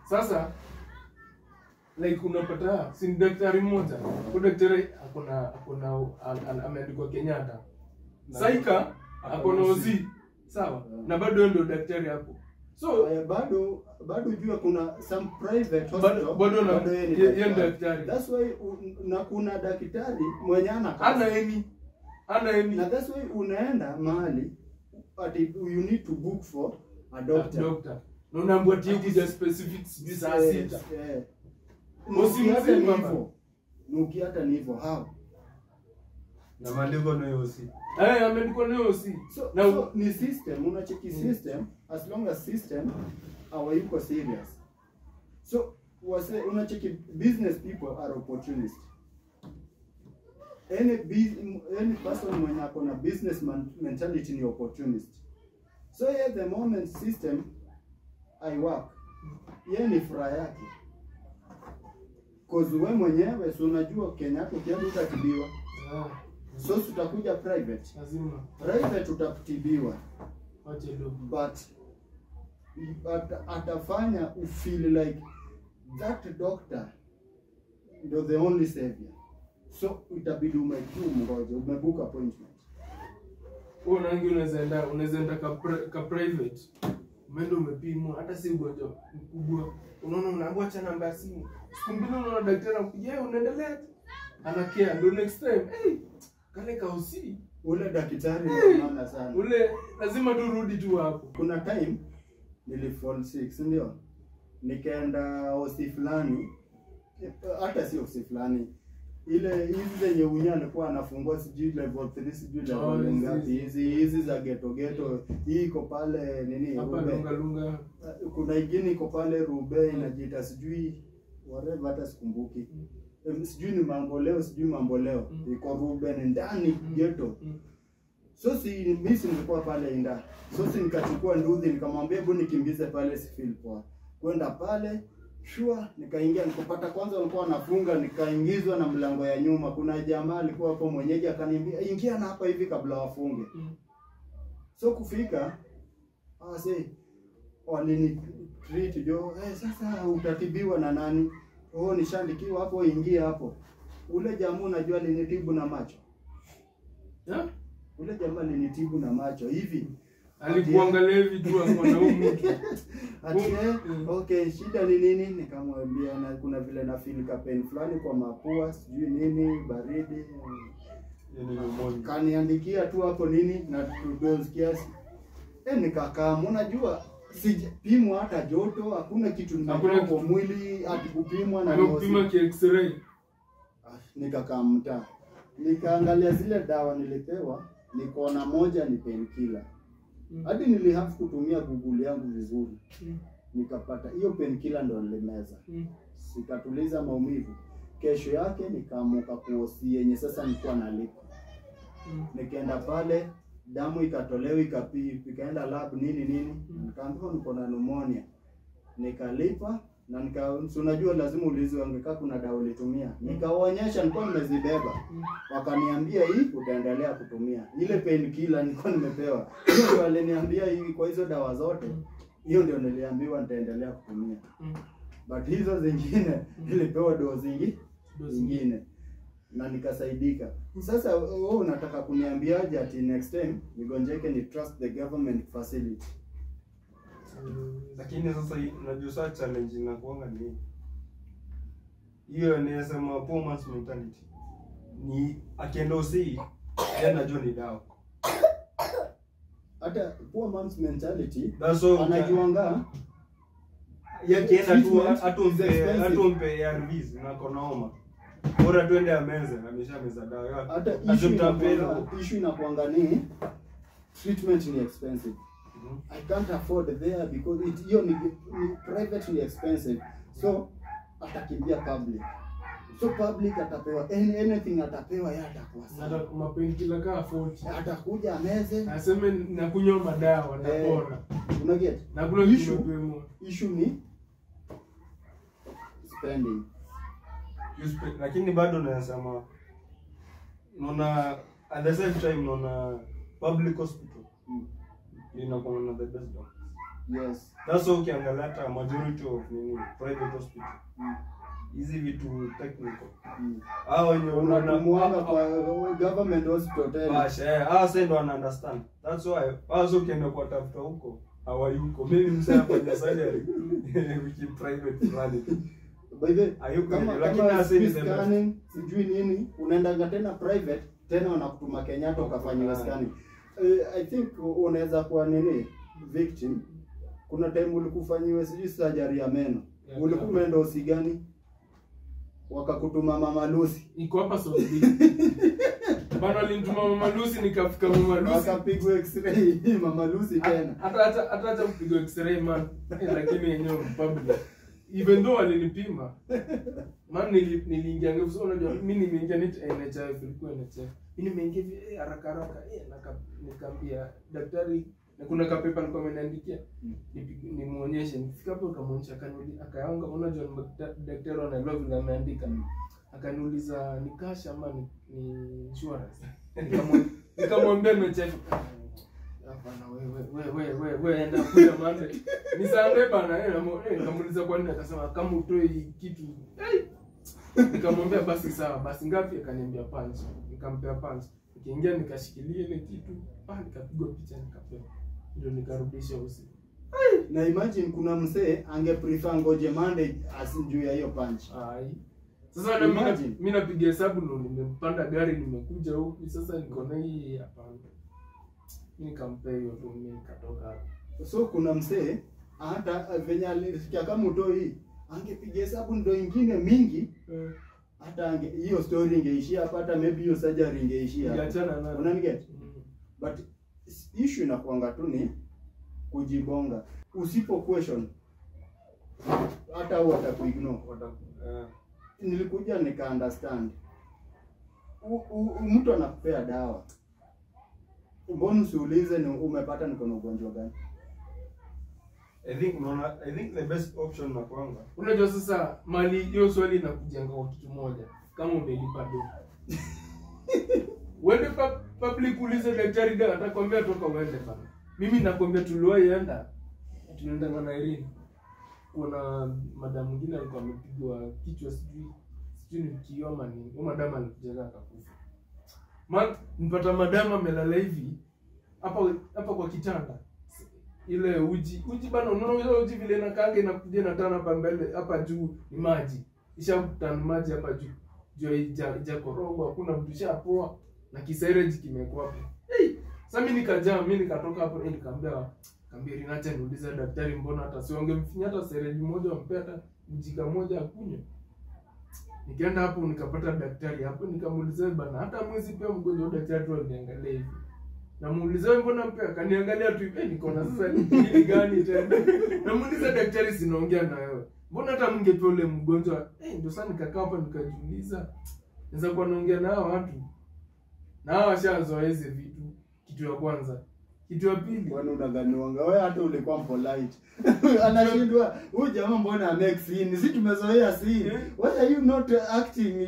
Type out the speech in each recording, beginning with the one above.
Sasa like unapata si daktari mmoja, kwa daktari akona ameandikwa Kenyatta. Saika akona Ozi. Sawa? Na bado ndio daktari hapo. So bado jua kuna some private hospital bado yeye daktari. That's why na kuna daktari mwenye ana eni na that's why unaenda mahali ati you need to book for a doctor. Na unaambiwa tiji specifics visa 6. Usianze hivyo. Nukiata ni hivyo how? Na maandiko na yosi. Ameandikwa na yosi. So ni system, unacheki system as long as system hawayuko serious. So unacheki business people are opportunist. Any person mwenye akona business mentality ni opportunist. So at the moment system I work. Yeye ni furaha yake. Cause wewe mwenyewe si unajua Kenya ukienda utatibiwa. So tutakuja private. Lazima. Private utatibiwa. Wacha do. But atafanya feel like that doctor ndio the only savior. So itabidi umngoje, umebook appointment. Unaweza enda ka private. Umeenda umepimwa hata si ugonjwa mkubwa. Unaona unaambiwa cha namba ya simu. Siku mbili unaona daktari anakuja, unaendelea. Anakea ndio next time. Kale kausi. Ule daktari maana sana. Ule lazima turudi tu hapo. Kuna time nilifall sick, ndio. Nikaenda hospitali fulani. Hata si hospitali fulani. Ile hizi zenye unya alikuwa anafungua sijui level 3 sijui level ngapi hizi za ghetto hii iko pale nini hapa lunga kuna ingine iko pale Rube inajiita sijui whatever hata sikumbuki sijui ni mambo leo iko Rube ndani ghetto. So mimi nilikuwa pale inda. So nikachukua nduthi nikamwambia hebu nikimbize pale sifeel poa. Kwenda pale sure nikaingia nikapata kwanza walikuwa wanafunga nikaingizwa na mlango ya nyuma. Kuna jamaa alikuwa hapo mwenyeji akaniambia ingia na hapa hivi kabla wafunge. So kufika walini treat jo sasa utatibiwa na nani? Nishandikiwa hapo ingia hapo. Ule jamaa unajua alinitibu na macho. Ule jamaa alinitibu na macho hivi. Alikuangalia hivi tu akona mtu. Okay, shida ni nini? Nikamwambia na kuna vile na feel pain fulani kwa mapua, sijui nini, baridi. Kaniandikia tu hapo nini na dose kiasi. Nikakaa, unajua sijapimwa hata joto, hakuna kitu nimepima kwa mwili, atikupimwa na kupima ki x-ray. Nikakaa mtaa. Nikaangalia zile dawa nilipewa, nikaona moja ni painkiller. Hadi nilihave kutumia Google yangu vizuri. Nikapata hiyo painkiller ndo nilimeza. Sikatuliza maumivu. Kesho yake nikaamuka kuosi yenye sasa nilikuwa nalipa. Nikaenda pale damu ikatolewa ikaenda lab nini. Nikaambiwa niko na pneumonia. Nikalipa na unajua lazima ulizi wangekaa kuna dawa ulitumia. Nikawaonyesha nilikuwa nimezibeba. Wakaniambia hii utaendelea kutumia. Ile painkiller nilikuwa nimepewa. Hiyo waliniambia hivi kwa hizo dawa zote. Hiyo ndio niliambiwa nitaendelea kutumia. But hizo zingine nilipewa dozi zingine na nikasaidika. Sasa wewe unataka kuniambiaje ati next time nigonjeke ni trust the government facility? Lakini sasa unajua sasa challenge inakuanga ni hiyo inasema poor man's mentality. Ni akienda usi yeye anajua ni dawa. Hata poor man's mentality anajuanga yakienda tu atumpe ARVs na konaoma. Bora twende ameza ameshameza dawa yake. Hata issue inakuanga ni treatment ni expensive. I can't afford there because hiyo ni privately expensive. So atakimbia public. So public atapewa anything atapewa yeye atakuwa sana. Na mapainkiller ka 40. Atakuja ameze. Aseme nakunywa madawa napona. Una get? Na kuna issue ni spending. Lakini bado nasema naona at the same time naona public hospital inakuwa na the best doctors. Yes. That's why ukiangalia hata majority of nini private hospital. Hizi vitu technical. Hao wenye unatumwanga kwa government hospital tena. Bash, hao sasa ndo wana understand. That's why hao ukienda kwa tafuta huko hawayuko. Mimi msaya kwenye surgery wiki private fulani. By the kama lakini asili scanning sijui nini unaenda tena private tena wanakutuma Kenyatta ukafanywa scanning. I think unaweza kuwa nini victim. Kuna time ulikufanyiwa sijui surgery ya meno. Ulikuwa umeenda hosi gani? Wakakutuma Mama Lucy. Iko hapa Saudi. Bana alinituma Mama Lucy nikafika Mama Lucy. Wakapigwa x-ray Mama Lucy tena. Hata kupigwa x-ray man. Lakini yenyewe public. Even though alinipima. Man niliingia ngevyo so unajua mimi nimeingia NHIF ilikuwa NHIF. Mimi nimeingia haraka nikamwambia daktari na kuna kapepa alikuwa ameniandikia nimuonyeshe nifika hapo kamuonyesha akaanga unajua daktari anaelewa vile ameandika akaniuliza ni cash ama ni insurance nikamwambia NHIF hapana wewe enda kuja maana ni sange bana nikamuuliza kwa nini akasema kama utoi kitu nikamwambia basi sawa basi ngapi akaniambia punch nikampea punch nikiingia nikashikilia ile kitu nikapigwa picha nikapewa ndio nikarudisha usiku. Na imagine kuna msee ange prefer ngoje Monday asinjuu ya hiyo punch. Sasa na mimi napiga hesabu ndo nimepanda gari nimekuja huku sasa niko na hii hapana. Mimi nikampea hiyo tu mimi nikatoka hapo. So kuna msee hata venye alisikia kama utoi angepiga hesabu ndo ingine mingi. Hata hiyo story ingeishia hapa hata maybe hiyo surgery ingeishia. Ungeachana nayo. Unaniget? But issue inakuanga tu ni kujibonga. Usipo question hata watakuignore. Nilikuja nika understand. Mtu anakupea dawa. Mbona usiulize ni umepata niko na ugonjwa gani? I think the best option na kwanga. Unajua sasa mali hiyo swali inakujenga kwa kitu moja. Kama umelipa do. Wende public ulize daktari gani atakwambia toka uende bana. Mimi nakwambia tuliwaenda na Irene. Kuna madam mwingine alikuwa amepigwa kichwa sijui ni kioma nini. Huyo madam alikuja akakufa. Nipata madam amelala hivi hapa kwa kitanda. Ile uji bana unaona uji vile inakaanga inakuja na tana hapa mbele hapa juu ni maji. Ishakutana maji hapa juu. Juu ijakoroga hakuna mtu shapoa na kisereji kimekuwa hapo. Sasa mimi nikatoka hapo nikamwambia Rinacha niulize daktari mbona hata siongemfinya hata sereji moja wampea hata mjika moja akunywe. Nikaenda hapo nikapata daktari hapo nikamuuliza bana hata mwezi pia mgonjwa daktari tu aliniangalia hivi. Namuuliza mbona mpea akaniangalia tu hivi niko na sasa ni gani tena. Namuuliza daktari sinaongea na wewe. Mbona hata mngepewa ule mgonjwa ndio sasa nikakaa hapa nikajiuliza naweza kuwa naongea na hao watu. Na hao washazoea hizo vitu. Kitu ya kwanza. Kitu ya pili, bwana unaganiwanga wewe hata ulikuwa polite. Anashindwa huyu jamaa mbona make scene? Sisi tumezoea scene. Why are you not acting?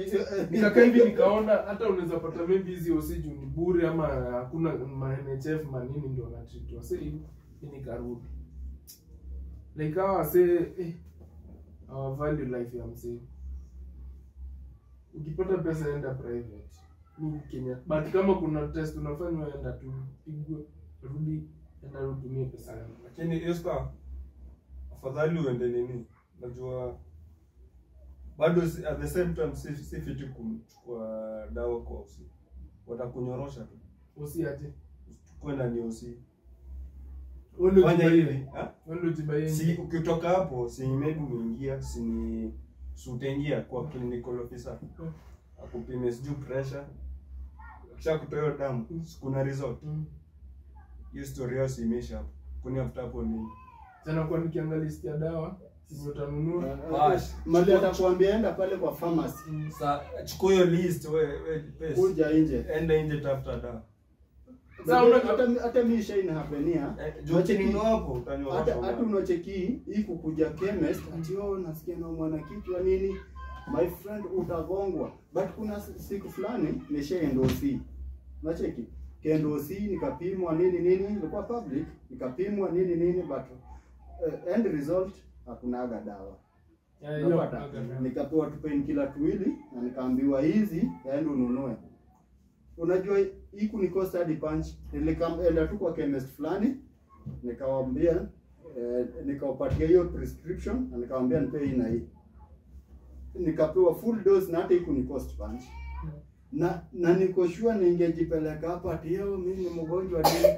Nikakaa hivi nikaona hata unaweza pata maybe hizi osiju ni bure ama hakuna NHF manini ndio wanatreat. Sasa hivi nikarudi. Like hawa say our value life ya mzee. Ukipata pesa enda private. Ni Kenya. But kama kuna test unafanywa enda tu pigwe rudi enda utumie pesa yako. Lakini Esther afadhali uende nini? Najua bado at the same time si fiti kuchukua dawa kwa usi. Watakunyorosha tu. Usi aje. Kwenda ni usi. Fanya hivi, Wendo jibaye. Si ukitoka hapo, si maybe umeingia, si utaingia kwa clinical officer. Akupime sijui pressure. Kisha kutoa damu, kuna result. Hiyo story yao imeisha hapo. Kuni after hapo ni tena kwa nikiangalia list ya dawa, sisi utanunua. Mali atakwambia enda pale kwa pharmacy. Sasa chukua hiyo list wewe pesa. Kuja nje. Enda nje tafuta dawa. Sasa hata mimi shine hapenia. Jochini hapo utanywa. Hata unacheki hii kukuja chemist ati nasikia na mwana kichwa nini? My friend utagongwa. But kuna siku fulani nishaenda OC. Unacheki? Kendo OC nikapimwa nini ilikuwa public, nikapimwa nini but end result hakunaga dawa. Hiyo Unapata? Nikapewa tu painkiller tuwili na nikaambiwa hizi yaende ununue. Unajua hii kunikosta hadi punch. Nilikamenda tu kwa chemist fulani nikawaambia nikawapatia hiyo prescription na nikawaambia nipe hii na hii. Nikapewa full dose na hata hii kunikost punch. Na niko sure ningejipeleka hapa ati yao mimi ni mgonjwa nini?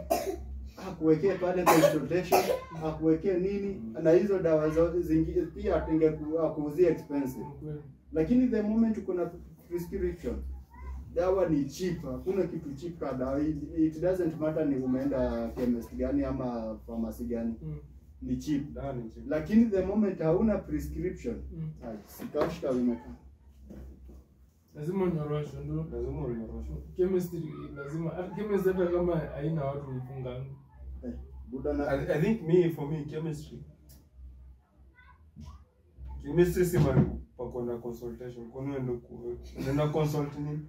Akuwekee pale consultation, akuwekee nini na hizo dawa zingine pia kuuzia expensive. Lakini the moment uko na prescription, dawa ni cheap, hakuna kitu cheap ka dawa. It doesn't matter ni umeenda chemist gani ama pharmacy gani. Ni cheap. Lakini the moment hauna prescription, sikashika umeka. Lazima unyorosho ndio. Lazima unyorosho. Chemistry lazima. Chemistry hata kama haina watu mfunga. I think for me chemistry si mali pako na consultation. Kuna ndio consult ni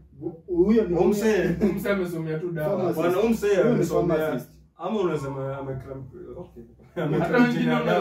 huyo ni umse amesomea tu dawa. Bwana umse amesomea ama unasema amekram okay. Hata wengine